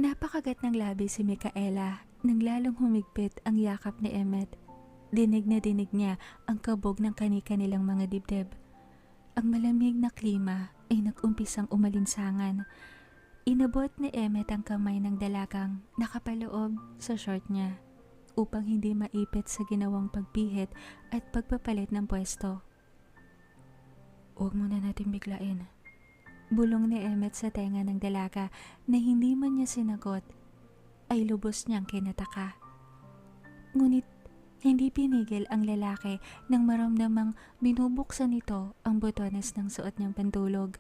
Napakagat ng labi si Micaela nang lalong humigpit ang yakap ni Emmet. Dinig na dinig niya ang kabog ng kani-kanilang mga dibdib. Ang malamig na klima ay nag-umpisang umalinsangan. Inabot ni Emmet ang kamay ng dalagang nakapaloob sa short niya upang hindi maipit sa ginawang pagpihit at pagpapalit ng pwesto. "Huwag muna natin biglain." Bulong ni Emmet sa tenga ng dalaga na hindi man niya sinagot ay lubos niyang kinataka. Ngunit hindi pinigil ang lalaki nang maramdamang binubuksan nito ang botones ng suot niyang pantulog.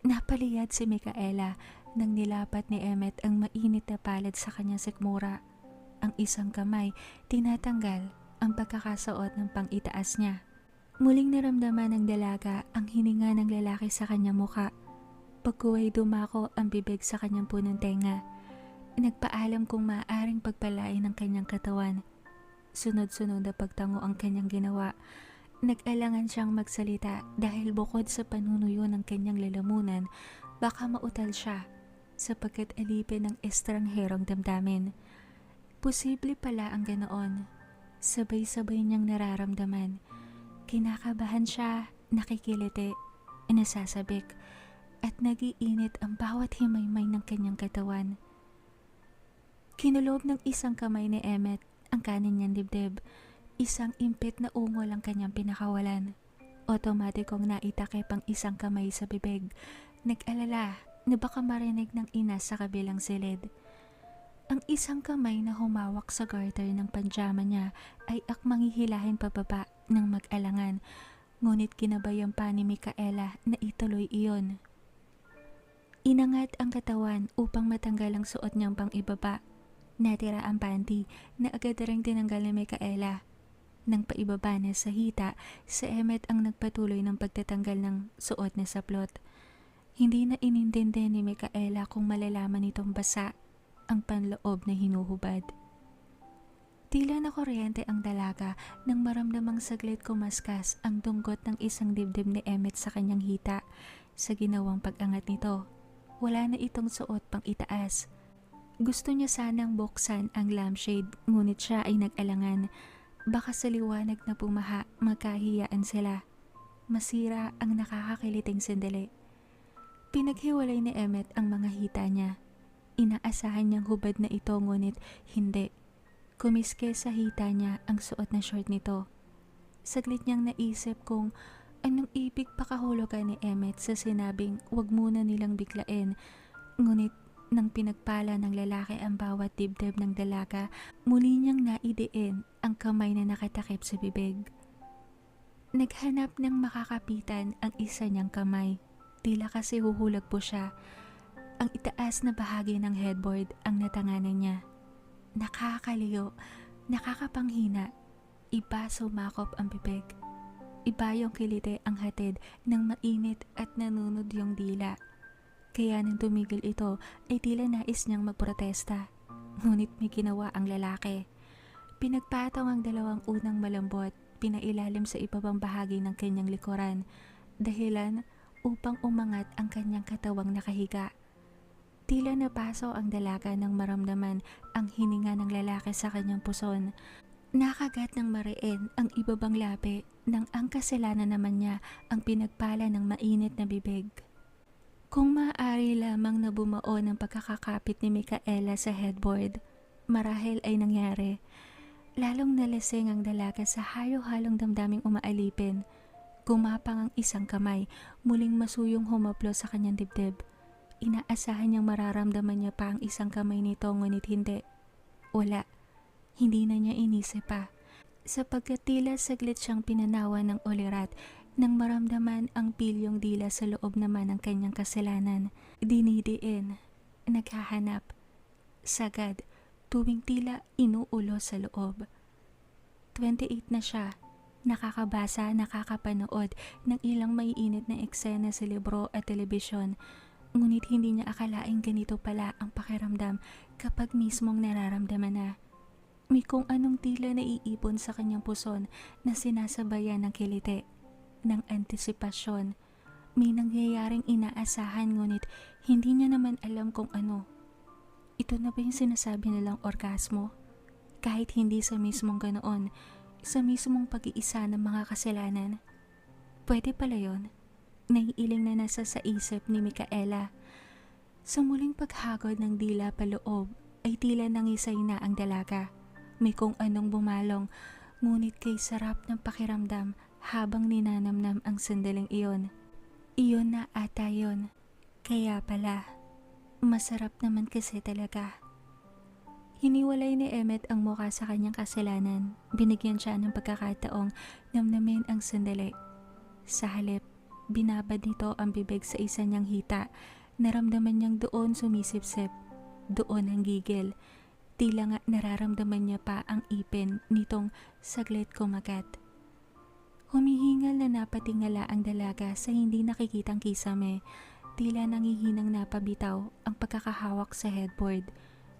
Napaliyad si Micaela nang nilapat ni Emmet ang mainit na palad sa kanyang sikmura. Ang isang kamay tinatanggal ang pagkakasuot ng pang-itaas niya. Muling naramdaman ng dalaga ang hininga ng lalaki sa kanyang muka. Pagkuway dumako ang bibig sa kanyang punong tenga. Nagpaalam kung maaaring pagpalain ang kanyang katawan. Sunod-sunod na pagtango ang kanyang ginawa. Nag-alangan siyang magsalita dahil bukod sa panunuyo ng kanyang lalamunan, baka mautal siya sapagkat alipin ng estrangherong damdamin. Posible pala ang ganoon. Sabay-sabay niyang nararamdaman. Kinakabahan siya, nakikiliti, nasasabik, at nagiinit ang bawat himaymay ng kanyang katawan. Kinulob ng isang kamay ni Emmet ang kanin niyang dibdib. Isang impit na ungol ang kanyang pinakawalan. Otomatikong naitakip ang isang kamay sa bibig. Nag-alala na baka marinig ng ina sa kabilang silid. Ang isang kamay na humawak sa garter ng panjama niya ay akmang hihilahin pababa ng mag-alangan. Ngunit kinabayan pa ni Micaela na ituloy iyon. Inangat ang katawan upang matanggal ang suot niyang pang-ibaba. Natira ang panty na agad ring tinanggal ni Micaela. Nang paibaba na sa hita, si Emmet ang nagpatuloy ng pagtatanggal ng suot na saplot. Hindi na inintindi ni Micaela kung malalaman nitong basa ang panloob na hinuhubad. Tila na kuryente ang dalaga nang maramdamang saglit kumaskas ang dunggot ng isang dibdib ni Emmet sa kanyang hita. Sa ginawang pag-angat nito, wala na itong suot pang itaas. Gusto niya sanang buksan ang lampshade, ngunit siya ay nag-alangan. Baka sa liwanag na pumaha, magkahiyaan sila. Masira ang nakakakiliting sandali. Pinaghiwalay ni Emmet ang mga hita niya. Inaasahan niyang hubad na ito, ngunit hindi. Kumiske sa hita niya ang suot na short nito. Saglit niyang naisip kung anong ibig pakahulugan ni Emmet sa sinabing wag muna nilang biglain. Ngunit nang pinagpala ng lalaki ang bawat dibdib ng dalaga, muli niyang naidiin ang kamay na nakatakip sa bibig. Naghanap ng makakapitan ang isa niyang kamay. Tila kasi huhulag po siya. Ang itaas na bahagi ng headboard ang natanganan niya. Nakakaliyo, nakakapanghina. Iba sumakop ang bibig. Iba yung kiliti ang hatid ng mainit at nanunod yung dila. Kaya nang tumigil ito ay tila nais niyang magprotesta. Ngunit may ginawa ang lalaki. Pinagpatong ang dalawang unang malambot, pinailalim sa ibabang bahagi ng kanyang likuran, dahilan upang umangat ang kanyang katawang nakahiga. Tila napaso ang dalaga nang maramdaman ang hininga ng lalaki sa kanyang puson. Nakagat ng mariin ang ibabang labi nang ang kasalanan naman niya ang pinagpala ng mainit na bibig. Kung maaari lamang na bumao ng pagkakakapit ni Micaela sa headboard, marahil ay nangyari. Lalong nalasing ang dalaga sa halo-halong damdaming umaalipin. Gumapang ang isang kamay, muling masuyong humaplo sa kanyang dibdib. Inaasahan niyang mararamdaman niya pa ang isang kamay nito, ngunit hindi. Wala. Hindi na niya inisip pa. Sapagkat tila saglit siyang pinanawan ng ulirat nang maramdaman ang pilyong dila sa loob naman ng kanyang kasalanan. Dinidiin, naghahanap, sagad, tuwing tila inuulo sa loob. 28 na siya, nakakabasa, nakakapanood ng ilang maiinit na eksena sa libro at telebisyon. Ngunit hindi niya akalaing ganito pala ang pakiramdam kapag mismong nararamdaman na. May kung anong tila naiipon sa kanyang puson na sinasabayan ng kiliti, ng antisipasyon. May nangyayaring inaasahan, ngunit hindi niya naman alam kung ano. Ito na ba yung sinasabi nilang orgasmo? Kahit hindi sa mismong ganoon, sa mismong pag-iisa ng mga kasalanan. Pwede pala yun. Naiiling na nasa sa isip ni Micaela. Sa muling paghagod ng dila paloob ay tila nangisay na ang dalaga. May kung anong bumalong, ngunit kay sarap ng pakiramdam habang ninanamnam ang sandaling iyon. Iyon na ata yun. Kaya pala, masarap naman kasi talaga. Hiniwalay ni Emmet ang mukha sa kanyang kasalanan. Binigyan siya ng pagkakataong namnamin ang sandali. Sa halip, binabad nito ang bibig sa isa niyang hita. Naramdaman niyang doon sumisipsip. Doon ang gigil. Tila nga nararamdaman niya pa ang ipin nitong saglit kumagat. Humihingal na napatingala ang dalaga sa hindi nakikitang kisame. Tila nangihinang napabitaw ang pagkakahawak sa headboard.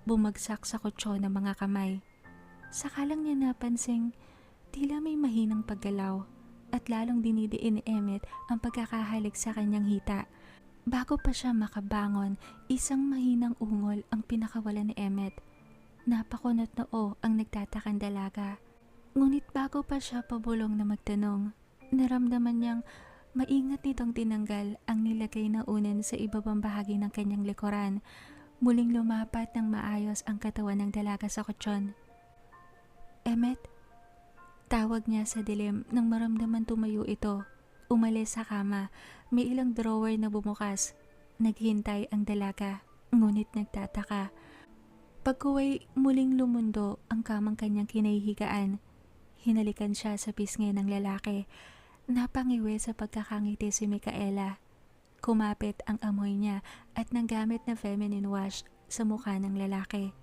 Bumagsak sa kutso ng mga kamay. Saka lang niya napansing tila may mahinang paggalaw at lalong dinidiin ni Emmet ang pagkakahalik sa kanyang hita. Bago pa siya makabangon, isang mahinang ungol ang pinakawalan ni Emmet. Napakunot noo ang nagtatakang dalaga. Ngunit bago pa siya pabulong na magtanong, naramdaman niyang maingat nitong tinanggal ang nilagay na unan sa ibabang bahagi ng kanyang likuran. Muling lumapat ng maayos ang katawan ng dalaga sa kutsyon. Emmet? Tawag niya sa dilim nang maramdaman tumayo ito. Umalis sa kama, may ilang drawer na bumukas. Naghintay ang dalaga, ngunit nagtataka. Pagkuway muling lumundo ang kamang kanyang kinahihigaan. Hinalikan siya sa pisngi ng lalaki. Napangiwi sa pagkakangiti si Micaela. Kumapit ang amoy niya at nanggamit na feminine wash sa mukha ng lalaki.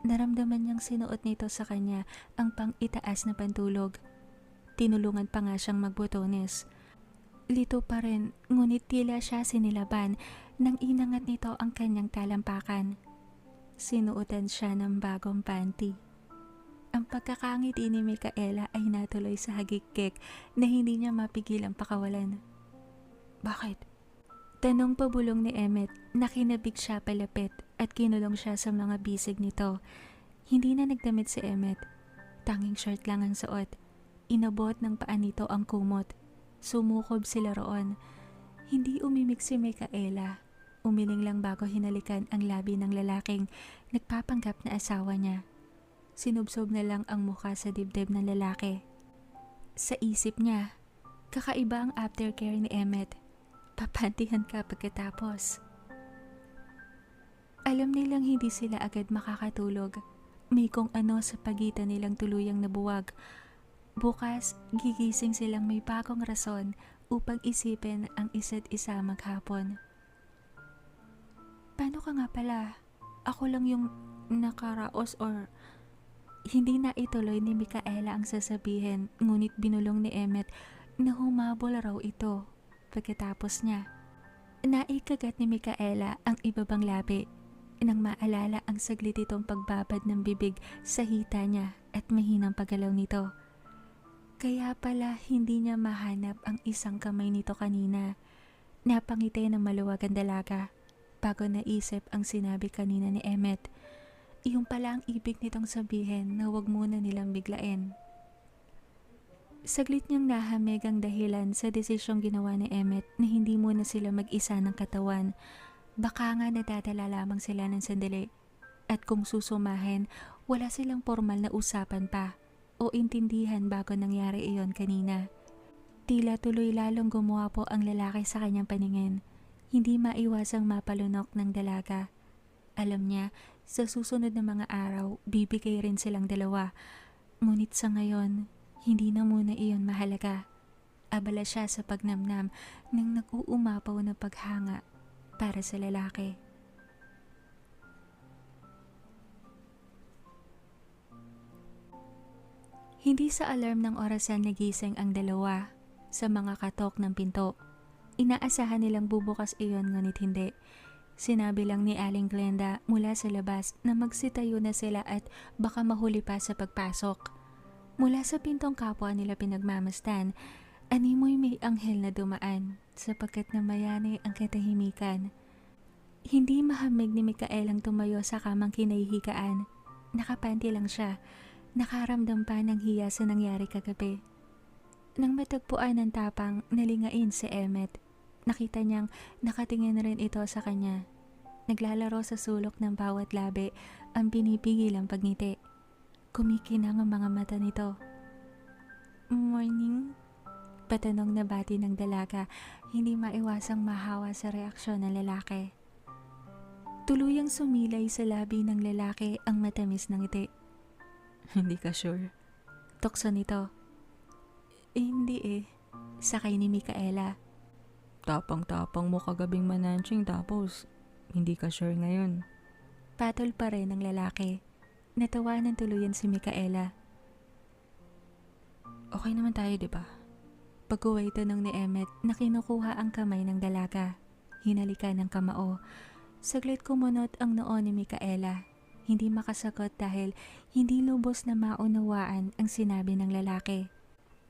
Naramdaman niyang sinuot nito sa kanya ang pang-itaas na pantulog. Tinulungan pa nga siyang magbotones. Lito pa rin, ngunit tila siya sinilaban nang inangat nito ang kanyang talampakan. Sinuotan siya ng bagong panty. Ang pagkakangiti ni Micaela ay natuloy sa hagikik na hindi niya mapigilang pakawalan. Bakit? Tanong pabulong ni Emmet na kinabig siya palapit at kinulong siya sa mga bisig nito. Hindi na nagdamit si Emmet. Tanging shirt lang ang suot. Inabot ng paa nito ang kumot. Sumukob sila roon. Hindi umimik si Micaela. Umiling lang bago hinalikan ang labi ng lalaking nagpapanggap na asawa niya. Sinubsob na lang ang mukha sa dibdib ng lalaki. Sa isip niya, kakaiba ang aftercare ni Emmet. Papantihan ka pagkatapos. Alam nilang hindi sila agad makakatulog. May kung ano sa pagitan nilang tuluyang nabuwag. Bukas, gigising silang may bagong rason upang isipin ang isa't isa maghapon. Paano ka nga pala? Ako lang yung nakaraos or... Hindi na ituloy ni Micaela ang sasabihin, ngunit binulong ni Emmet na humabol raw ito. Pagkatapos niya, naikagat ni Micaela ang ibabang labi nang maalala ang saglit itong pagbabad ng bibig sa hita niya at mahinang paggalaw nito. Kaya pala hindi niya mahanap ang isang kamay nito kanina. Napangiti ng maluwag ang dalaga bago naisip ang sinabi kanina ni Emmet. Iyon pala ang ibig nitong sabihin na huwag muna nilang biglain. Saglit niyang nahamig ang dahilan sa desisyong ginawa ni Emmet na hindi muna sila mag-isa ng katawan. Baka nga nadadala lamang sila ng sandali. At kung susumahin, wala silang formal na usapan pa o intindihan bago nangyari iyon kanina. Tila tuloy lalong gumuwapo ang lalaki sa kanyang paningin. Hindi maiwasang mapalunok ng dalaga. Alam niya, sa susunod na mga araw, bibigay rin silang dalawa. Ngunit sa ngayon, hindi na muna iyon mahalaga. Abala siya sa pagnamnam ng nag-uumapaw na paghanga para sa lalaki. Hindi sa alarm ng orasan nagising ang dalawa sa mga katok ng pinto. Inaasahan nilang bubukas iyon ngunit hindi. Sinabi lang ni Aling Glenda mula sa labas na magsitayo na sila at baka mahuli pa sa pagpasok. Mula sa pintong kapwa nila pinagmamasdan, animoy may anghel na dumaan sapagkat namayani ang katahimikan. Hindi mahamig ni Mikaelang tumayo sa kamang kinahihigaan. Nakapanti lang siya. Nakaramdam pa ng hiya sa nangyari kagabi. Nang matagpuan ng tapang, nalingain si Emmet. Nakita niyang nakatingin rin ito sa kanya. Naglalaro sa sulok ng bawat labi ang pinipigil ang pagngiti. Kumikinang ang mga mata nito. Morning? Patanong na bati ng dalaga, hindi maiwasang mahawa sa reaksyon ng lalaki. Tuluyang sumilay sa labi ng lalaki ang matamis ng ngiti. Hindi ka sure? Tukso nito. Hindi eh. Sakay ni Mikaela. Tapang-tapang mo kagabing mananching tapos hindi ka sure ngayon. Patol pa rin ng lalaki. Natawa ng tuluyan si Mikaela. Okay naman tayo, di ba? Pag-uway tanong ni Emmet na kinukuha ang kamay ng dalaga. Hinalikan ng kamao. Saglit kumunot ang noo ni Mikaela. Hindi makasagot dahil hindi lubos na maunawaan ang sinabi ng lalaki.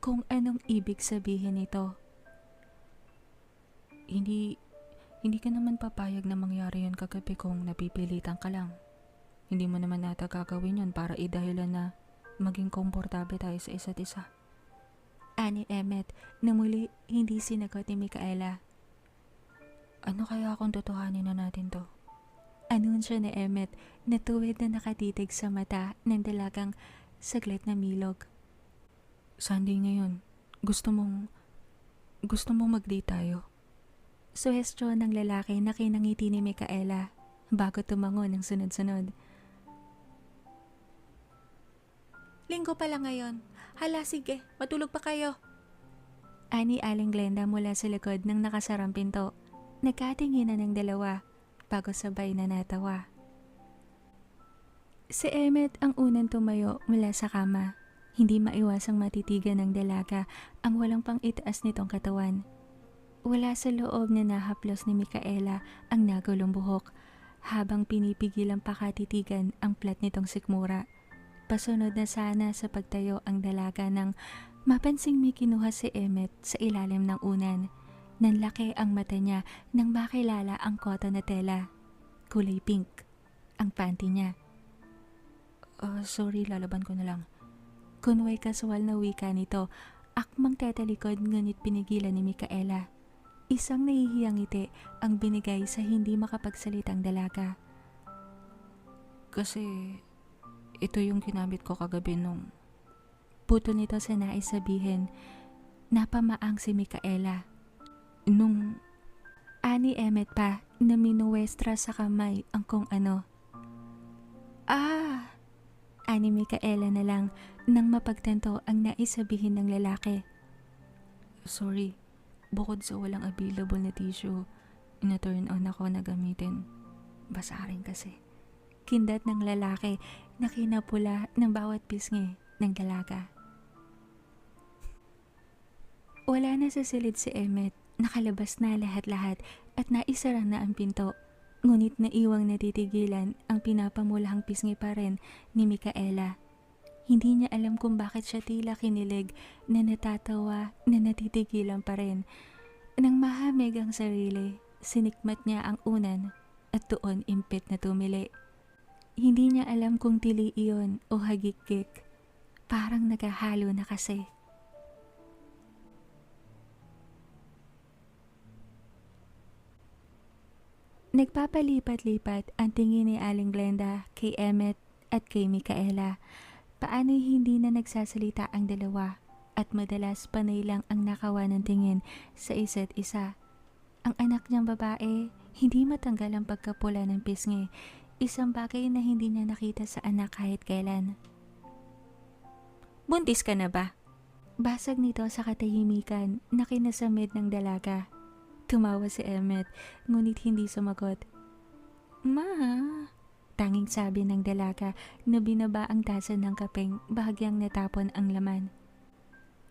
Kung anong ibig sabihin nito. Hindi ka naman papayag na mangyari yun kagabi kung napipilitan ka lang. Hindi mo naman nata gagawin yun para idahilan na maging komportable tayo sa isa't isa. Ani Emmet na muli hindi sinagot ni Mikaela. Ano kaya kung totohanin na natin to? Anunsyo ni Emmet na tuwid na nakatitig sa mata ng dalagang saglit na milog. Sunday ngayon, gusto mong mag-date tayo? Suhestyon ng lalaki na kinangiti ni Mikaela bago tumango ng sunod-sunod. Linggo pa lang ngayon. Hala sige, matulog pa kayo. Ani Aling Glenda mula sa likod ng nakasarang pinto. Nagkatinginan ng dalawa bago sabay na natawa. Si Emmet ang unang tumayo mula sa kama. Hindi maiwasang matitigan ng dalaga ang walang pang itaas nitong katawan. Wala sa loob na nahaplos ni Mikaela ang nagulong buhok habang pinipigil ang pakatitigan ang plat nitong sikmura. Pasunod na sana sa pagtayo ang dalaga nang mapansing may kinuha si Emmet sa ilalim ng unan. Nanlaki ang mata niya nang makilala ang cotton na tela. Kulay pink ang panty niya. Sorry, lalaban ko na lang. Kunway kaswal na wika nito, akmang tetalikod ngunit pinigilan ni Mikaela. Isang nahihiyang ngiti ang binigay sa hindi makapagsalitang dalaga. Kasi ito yung ginamit ko kagabi nung... Puto nito sa nais sabihin, napamaang si Mikaela. Nung... Ani Emmet pa na minuwestra sa kamay ang kung ano. Ani Mikaela na lang nang mapagtanto ang nais sabihin ng lalaki. Sorry, bukod sa walang available na tissue, ina-turn on ako na gamitin. Basa rin kasi. Kindat ng lalaki na kinapula ng bawat pisngi ng dalaga. Wala na sa silid si Emmet, nakalabas na lahat-lahat at naisara na ang pinto. Ngunit naiwang natitigilan ang pinapamulahang pisngi pa rin ni Mikaela. Hindi niya alam kung bakit siya tila kinilig na natatawa na natitigilan pa rin. Nang mahamig ang sarili, sinikmat niya ang unan at doon impit na tumili. Hindi niya alam kung tili iyon o hagikik. Parang nagahalo na kasi. Nagpapalipat-lipat ang tingin ni Aling Glenda kay Emmet at kay Mikaela. Paano'y hindi na nagsasalita ang dalawa at madalas panay lang ang nakawa ng tingin sa isa't isa. Ang anak niyang babae, hindi matanggal ang pagkapula ng pisngi, isang bagay na hindi niya nakita sa anak kahit kailan. Buntis ka na ba? Basag nito sa katahimikan na kinasamid ng dalaga. Tumawa si Emmet, ngunit hindi sumagot. Ma, tanging sabi ng dalaga na binaba ang tasa ng kapeng bahagyang natapon ang laman.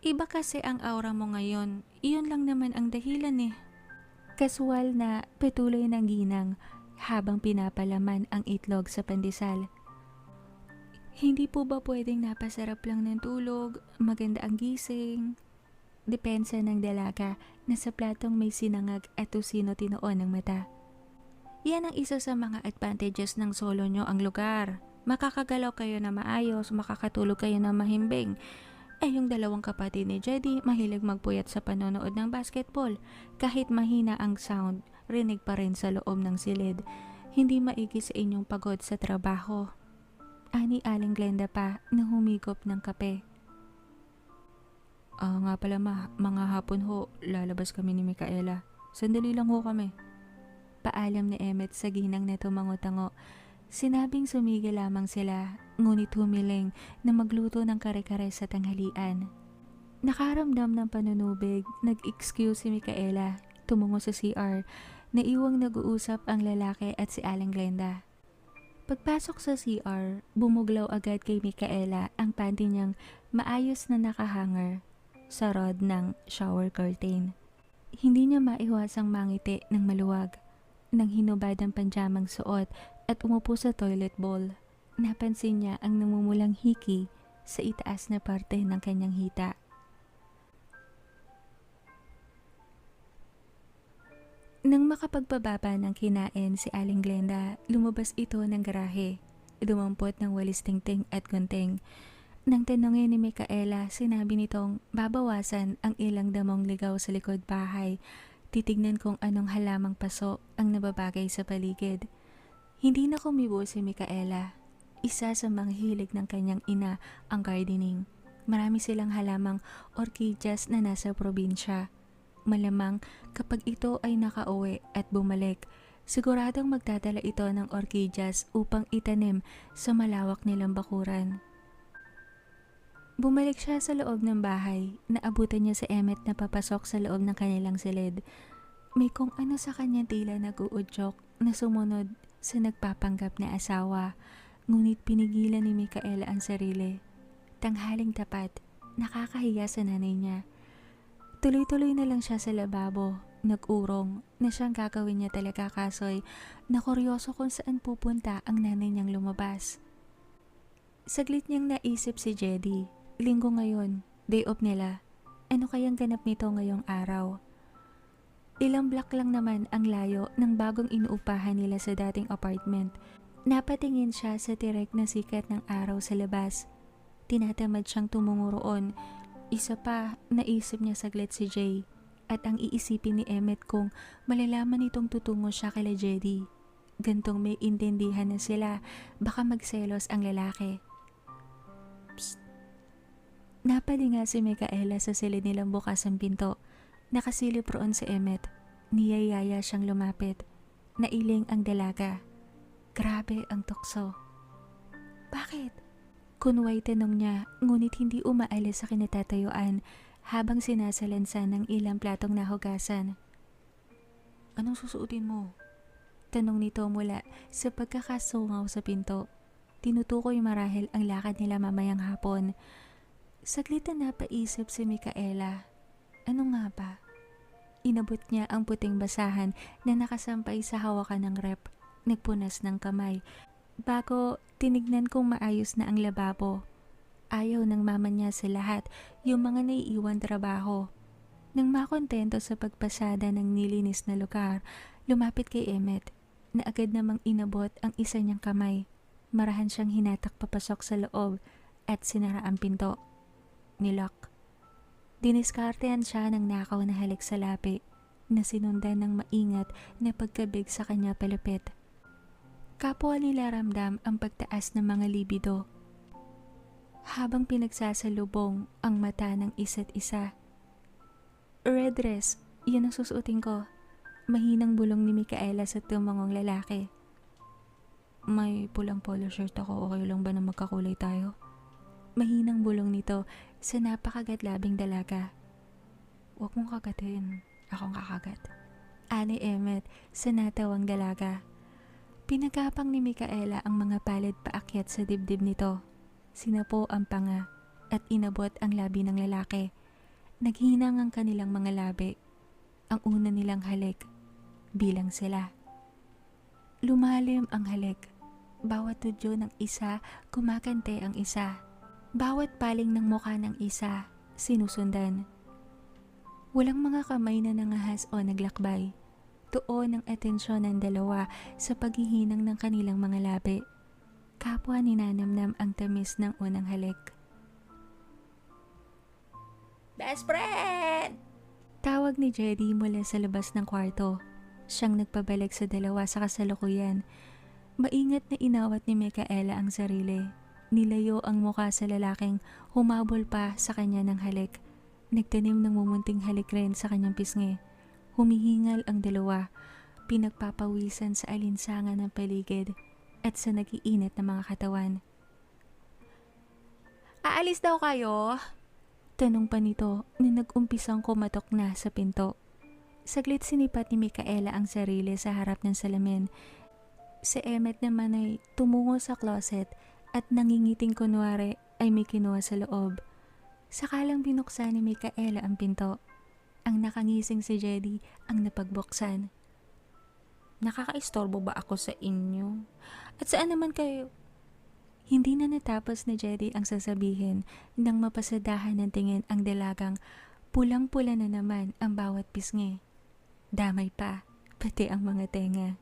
Iba kasi ang aura mo ngayon, iyon lang naman ang dahilan eh. Kaswal na patuloy ng ginang habang pinapalaman ang itlog sa pandesal. Hindi po ba pwedeng napasarap lang ng tulog, maganda ang gising? Depensa ng dalaga na sa platong may sinangag at tusino tinoon ng mata. Yan ang isa sa mga advantages ng solo nyo ang lugar. Makakagalaw kayo na maayos, makakatulog kayo na mahimbing. Yung dalawang kapatid ni Jedy mahilig magpuyat sa panonood ng basketball. Kahit mahina ang sound, rinig pa rin sa loob ng silid. Hindi maigi sa inyong pagod sa trabaho. Ani Aling Glenda pa na humigop ng kape. Nga pala mga hapon ho, lalabas kami ni Micaela. Sandali lang ho kami. Paalam ni Emmet sa ginang na tumango-tango. Sinabing sumigil lamang sila, ngunit humiling na magluto ng kare-kare sa tanghalian. Nakaramdam ng panunubig, nag-excuse si Micaela, tumungo sa CR, naiwang nag-uusap ang lalaki at si Aling Glenda. Pagpasok sa CR, bumuglaw agad kay Micaela ang panty niyang maayos na nakahanger sa rod ng shower curtain. Hindi niya maiwasang mangiti ng maluwag. Nang hinubad ang panjamang suot at umupo sa toilet bowl, napansin niya ang namumulang hiki sa itaas na parte ng kanyang hita. Nang makapagpababa ng kinain si Aling Glenda, lumabas ito ng garahe, dumampot ng walis tingting at gunting. Nang tanongin ni Micaela, sinabi nitong babawasan ang ilang damong ligaw sa likod bahay. Titignan kung anong halamang paso ang nababagay sa paligid. Hindi na kumibo si Micaela. Isa sa mga hilig ng kanyang ina ang gardening. Marami silang halamang orchids na nasa probinsya. Malamang kapag ito ay nakauwi at bumalik, siguradong magdadala ito ng orchids upang itanim sa malawak nilang bakuran. Bumalik siya sa loob ng bahay, naabutan niya si Emmet na papasok sa loob ng kanilang silid. May kung ano sa kanya tila nag-uudyok na sumunod sa nagpapanggap na asawa, ngunit pinigilan ni Micaela ang sarili. Tanghaling tapat, nakakahiya sa nanay niya. Tuloy-tuloy na lang siya sa lababo, nag-urong na siyang gagawin niya talaga kasoy na kuryoso kung saan pupunta ang nanay niyang lumabas. Saglit niyang naisip si Jedy. Linggo ngayon, day off nila. Ano kayang ganap nito ngayong araw? Ilang block lang naman ang layo ng bagong inuupahan nila sa dating apartment. Napatingin siya sa tirek na sikat ng araw sa labas. Tinatamad siyang tumungo roon. Isa pa, naisip niya saglit si Jay. At ang iisipin ni Emmet kung malalaman nitong tutungo siya kay Jedy. Gantong may intindihan na sila, baka magselos ang lalaki. Psst. Napalinga si Micaela sa silid nilang bukas ang pinto. Nakasilip roon si Emmet. Niyayaya siyang lumapit. Nailing ang dalaga. Grabe ang tukso. Bakit? Kunway tanong niya, ngunit hindi umaalis sa kinatatayuan habang sinasalansan ng ilang platong nahugasan. Anong susuotin mo? Tanong nito mula sa pagkakasungaw sa pinto. Tinutukoy marahil ang lakad nila mamayang hapon. Saglit na napaisip si Micaela. Ano nga ba? Inabot niya ang puting basahan na nakasampay sa hawakan ng rep. Nagpunas ng kamay. Bago tinignan kung maayos na ang lababo. Ayaw ng mama niya sa lahat yung mga naiiwan trabaho. Nang makontento sa pagpasada ng nilinis na lugar, lumapit kay Emmet na agad namang inabot ang isa niyang kamay. Marahan siyang hinatak papasok sa loob at sinara ang pinto. Nilock. Diniskartehan siya ng nakaw na halik sa lapi na sinundan ng maingat na pagkabig sa kanya palapit. Kapwa nila ramdam ang pagtaas ng mga libido. Habang pinagsasalubong ang mata ng isa't isa. Red dress, yun ang susuotin ko. Mahinang bulong ni Micaela sa tumangong lalaki. May pulang polo shirt ako, okay lang ba na magkakulay tayo? Mahinang bulong nito sa napakagat-labing dalaga. Huwag mong kagatin, akong kakagat. Ani Emmet sa natawang dalaga. Pinagapang ni Micaela ang mga palad paakyat sa dibdib nito. Sinapo ang panga at inabot ang labi ng lalaki. Naghinang ang kanilang mga labi. Ang una nilang halik, bilang sila. Lumalim ang halik. Bawat tudyo ng isa, kumakante ang isa. Bawat paling ng mukha ng isa, sinusundan. Walang mga kamay na nangahas o naglakbay. nagtuon ng atensyon ng dalawa sa paghihinang ng kanilang mga labi. Kapwa ninanamnam ang tamis ng unang halik. Best friend! Tawag ni Jedy mula sa labas ng kwarto. Siyang nagpabalik sa dalawa sa kasalukuyan. Maingat na inawat ni Micaela ang sarili. Nilayo ang muka sa lalaking humabol pa sa kanya ng halik. Nagtanim ng mumunting halik rin sa kanyang pisngi. Humihingal ang dalawa, pinagpapawisan sa alinsangan ng paligid at sa nagiinit na mga katawan. Aalis daw kayo? Tanong pa nito na nag-umpisang kumatok na sa pinto. Saglit sinipat ni Micaela ang sarili sa harap ng salamin. Si Emmet naman ay tumungo sa closet at nangingiting kunwari ay may kinuha sa loob. Sakalang binuksan ni Micaela ang pinto. Ang nakangising si Jedy ang napagbuksan. Nakakaistorbo ba ako sa inyo? At saan naman kayo? Hindi na natapos ni Jedy ang sasabihin nang mapasadahan ng tingin ang dalagang pulang-pula na naman ang bawat pisngi. Damay pa, pati ang mga tenga.